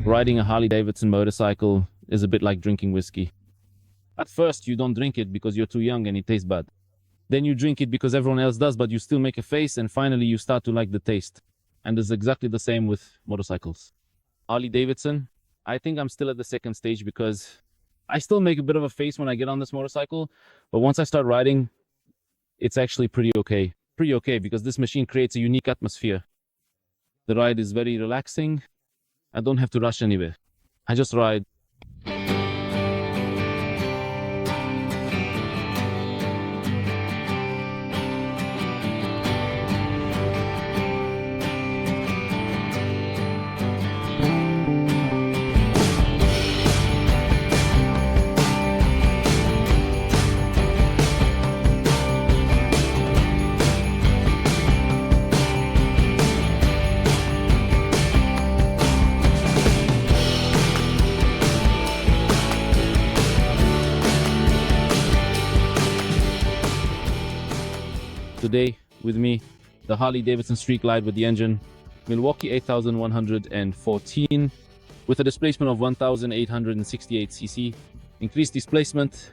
Riding a Harley Davidson motorcycle is a bit like drinking whiskey. At first, you don't drink it because you're too young and it tastes bad. Then you drink it because everyone else does, but you still make a face, and finally you start to like the taste. And it's exactly the same with motorcycles. Harley Davidson, I think I'm still at the second stage because I still make a bit of a face when I get on this motorcycle, but once I start riding, it's actually pretty okay. Pretty okay because this machine creates a unique atmosphere. The ride is very relaxing. I don't have to rush anywhere. I just ride. Today with me, the Harley Davidson Street Glide with the engine, Milwaukee-Eight 1114 with a displacement of 1868 cc, increased displacement,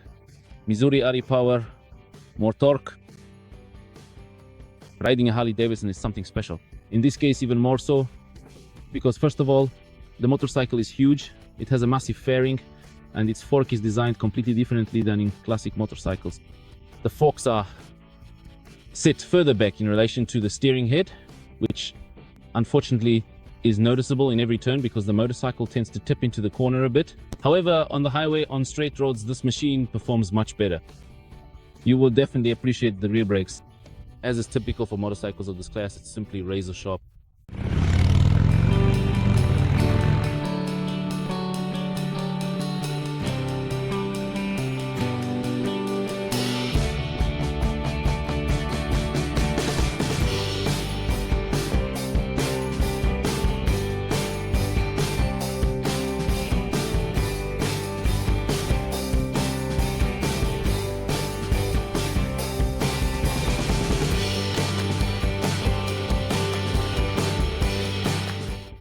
Missouri Ari power, more torque. Riding a Harley Davidson is something special. In this case even more so, because first of all, the motorcycle is huge, it has a massive fairing, and its fork is designed completely differently than in classic motorcycles. The forks sit further back in relation to the steering head, which unfortunately is noticeable in every turn because the motorcycle tends to tip into the corner a bit. However, on the highway, on straight roads, this machine performs much better. You will definitely appreciate the rear brakes. As is typical for motorcycles of this class, it's simply razor sharp.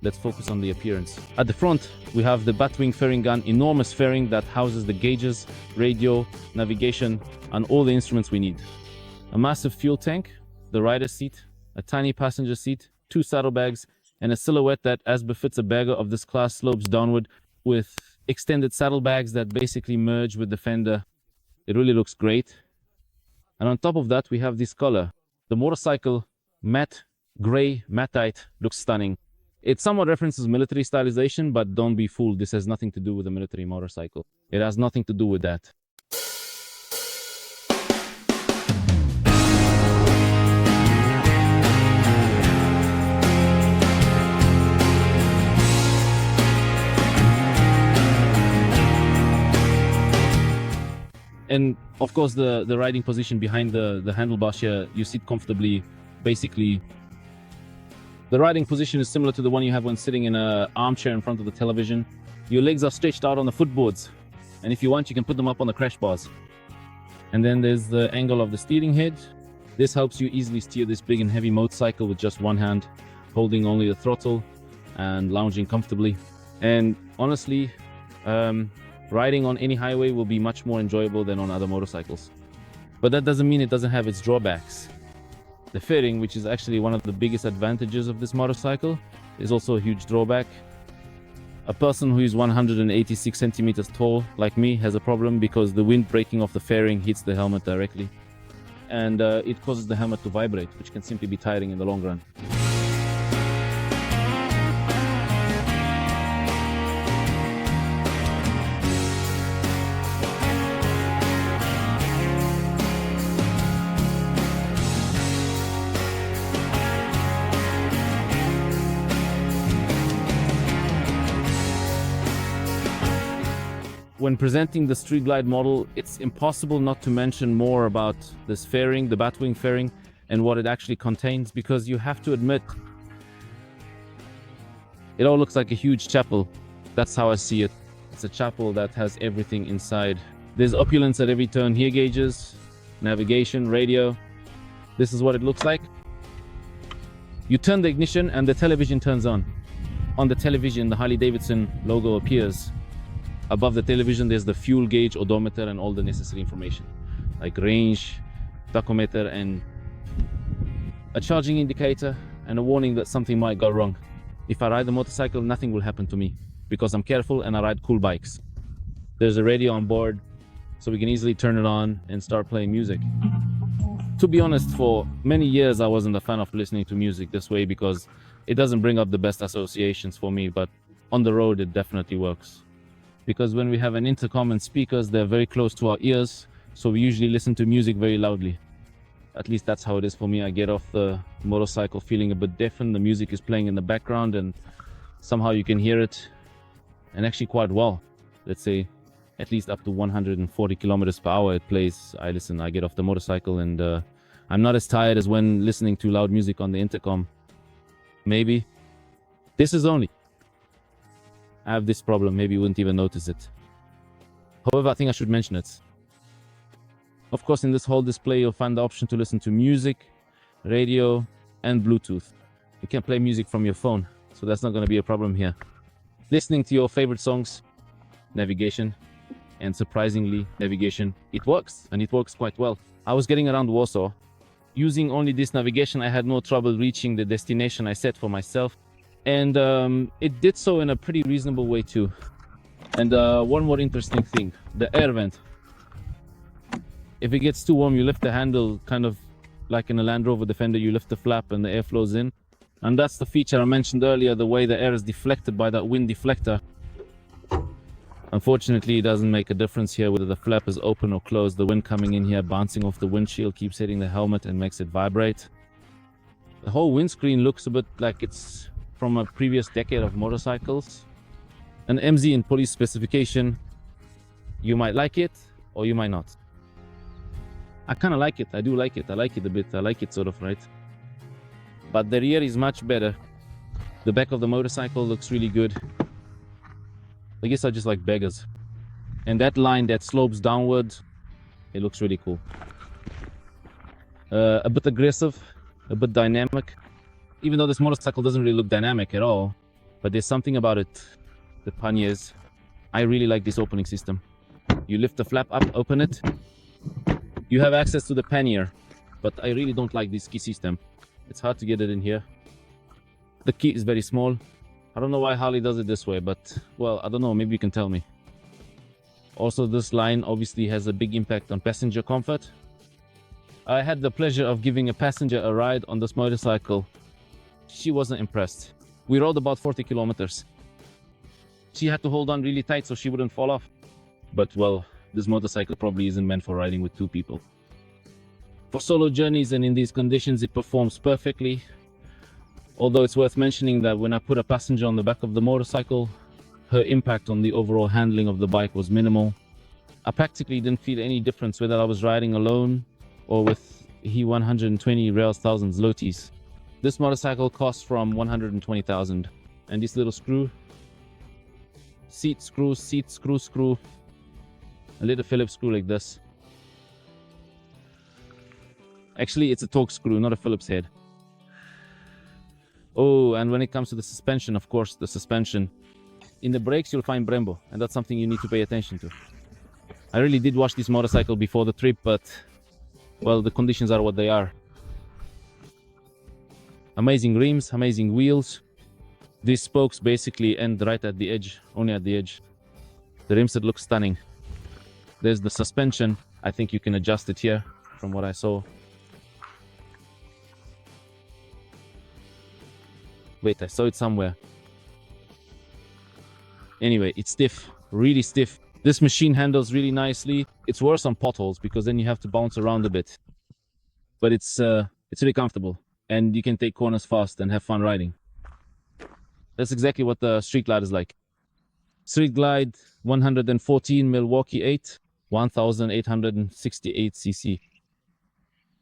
Let's focus on the appearance. At the front, we have the Batwing fairing gun, enormous fairing that houses the gauges, radio, navigation, and all the instruments we need. A massive fuel tank, the rider's seat, a tiny passenger seat, 2 saddlebags, and a silhouette that, as befits a bagger of this class, slopes downward with extended saddlebags that basically merge with the fender. It really looks great. And on top of that, we have this color. The motorcycle, matte, gray, mattite, looks stunning. It somewhat references military stylization, but don't be fooled. This has nothing to do with a military motorcycle. It has nothing to do with that. And of course, the riding position behind the handlebars here, you sit comfortably. Basically, the riding position is similar to the one you have when sitting in an armchair in front of the television. Your legs are stretched out on the footboards, and if you want, you can put them up on the crash bars. And then there's the angle of the steering head. This helps you easily steer this big and heavy motorcycle with just one hand, holding only the throttle and lounging comfortably. And honestly, riding on any highway will be much more enjoyable than on other motorcycles. But that doesn't mean it doesn't have its drawbacks. The fairing, which is actually one of the biggest advantages of this motorcycle, is also a huge drawback. A person who is 186 centimeters tall, like me, has a problem because the wind breaking off the fairing hits the helmet directly. And it causes the helmet to vibrate, which can simply be tiring in the long run. When presenting the Street Glide model, it's impossible not to mention more about this fairing, the Batwing fairing, and what it actually contains, because you have to admit, it all looks like a huge chapel. That's how I see it. It's a chapel that has everything inside. There's opulence at every turn here, gauges, navigation, radio. This is what it looks like. You turn the ignition and the television turns on. On the television, the Harley Davidson logo appears. Above the television, there's the fuel gauge, odometer, and all the necessary information, like range, tachometer, and a charging indicator, and a warning that something might go wrong. If I ride the motorcycle, nothing will happen to me because I'm careful and I ride cool bikes. There's a radio on board, so we can easily turn it on and start playing music. To be honest, for many years I wasn't a fan of listening to music this way because it doesn't bring up the best associations for me, but on the road it definitely works. Because when we have an intercom and speakers, they're very close to our ears, so we usually listen to music very loudly. At least that's how it is for me. I get off the motorcycle feeling a bit deafened. The music is playing in the background and somehow you can hear it, and actually quite well. Let's say at least up to 140 kilometers per hour it plays. I listen, I get off the motorcycle, and I'm not as tired as when listening to loud music on the intercom. Maybe. This is only. I have this problem, maybe you wouldn't even notice it. However, I think I should mention it. Of course, in this whole display, you'll find the option to listen to music, radio, and Bluetooth. You can play music from your phone, so that's not going to be a problem here. Listening to your favorite songs, navigation, and surprisingly, navigation, it works, and it works quite well. I was getting around Warsaw. Using only this navigation, I had no trouble reaching the destination I set for myself. And it did so in a pretty reasonable way too. And one more interesting thing, the air vent. If it gets too warm, you lift the handle, kind of like in a Land Rover Defender, you lift the flap and the air flows in. And that's the feature I mentioned earlier, the way the air is deflected by that wind deflector. Unfortunately, it doesn't make a difference here whether the flap is open or closed. The wind coming in here, bouncing off the windshield, keeps hitting the helmet and makes it vibrate. The whole windscreen looks a bit like it's from a previous decade of motorcycles. An MZ in police specification. You might like it or you might not. I kind of like it. I do like it. I like it a bit. I like it sort of, right? But the rear is much better. The back of the motorcycle looks really good. I guess I just like beggars. And that line that slopes downwards, it looks really cool. A bit aggressive, a bit dynamic. Even though this motorcycle doesn't really look dynamic at all, but there's something about it. The panniers. I really like this opening system. You lift the flap up, open it. You have access to the pannier, but I really don't like this key system. It's hard to get it in here. The key is very small. I don't know why Harley does it this way, but, well, I don't know, maybe you can tell me. Also, this line obviously has a big impact on passenger comfort. I had the pleasure of giving a passenger a ride on this motorcycle. She wasn't impressed. We rode about 40 kilometers. She had to hold on really tight so she wouldn't fall off. But, well, this motorcycle probably isn't meant for riding with two people. For solo journeys and in these conditions, it performs perfectly. Although it's worth mentioning that when I put a passenger on the back of the motorcycle, her impact on the overall handling of the bike was minimal. I practically didn't feel any difference whether I was riding alone or with He 120 Rails 1000 Zlotys. This motorcycle costs from 120,000. And this little screw, seat screw, a little Phillips screw like this. Actually, it's a Torx screw, not a Phillips head. Oh, and when it comes to the suspension, of course, the suspension. In the brakes, you'll find Brembo, and that's something you need to pay attention to. I really did wash this motorcycle before the trip, but, well, the conditions are what they are. Amazing rims, amazing wheels. These spokes basically end right at the edge, only at the edge. The rim set looks stunning. There's the suspension. I think you can adjust it here, from what I saw. Wait, I saw it somewhere. Anyway, it's stiff, really stiff. This machine handles really nicely. It's worse on potholes because then you have to bounce around a bit. But it's really comfortable and you can take corners fast and have fun riding. That's exactly what the Street Glide is like. Street Glide 114 Milwaukee-Eight, 1868 cc.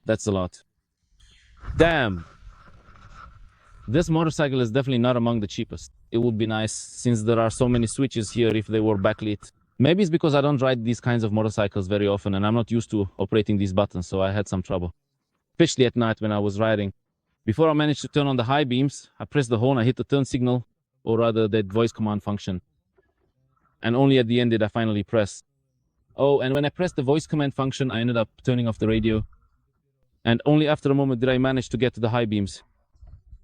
That's a lot. Damn! This motorcycle is definitely not among the cheapest. It would be nice, since there are so many switches here, if they were backlit. Maybe it's because I don't ride these kinds of motorcycles very often and I'm not used to operating these buttons, so I had some trouble. Especially at night when I was riding. Before I managed to turn on the high beams, I pressed the horn, I hit the turn signal, or rather that voice command function. And only at the end did I finally press. Oh, and when I pressed the voice command function, I ended up turning off the radio. And only after a moment did I manage to get to the high beams.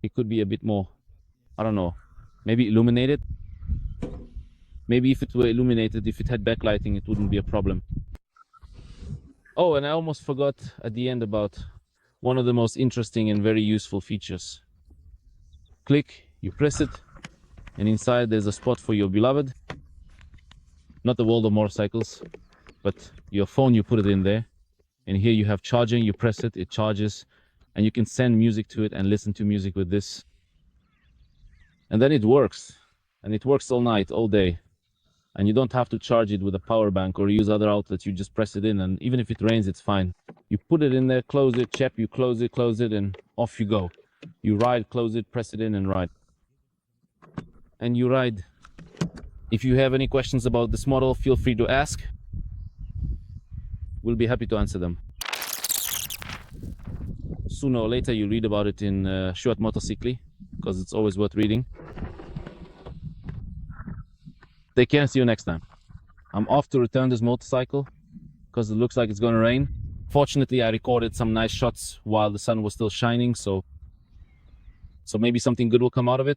It could be a bit more, I don't know, maybe illuminated. Maybe if it were illuminated, if it had backlighting, it wouldn't be a problem. Oh, and I almost forgot at the end about one of the most interesting and very useful features. Click, you press it, and inside there's a spot for your beloved. Not the world of motorcycles, but your phone, you put it in there. And here you have charging, you press it, it charges, and you can send music to it and listen to music with this. And then it works, and it works all night, all day. And you don't have to charge it with a power bank or use other outlets. You just press it in, and even if it rains, it's fine. You put it in there, close it, chap, you close it, and off you go. You ride, close it, press it in, and ride. And you ride. If you have any questions about this model, feel free to ask. We'll be happy to answer them. Sooner or later, you read about it in Short Motorcycle, because it's always worth reading. Take care and see you next time. I'm off to return this motorcycle because it looks like it's gonna rain. Fortunately, I recorded some nice shots while the sun was still shining, so maybe something good will come out of it.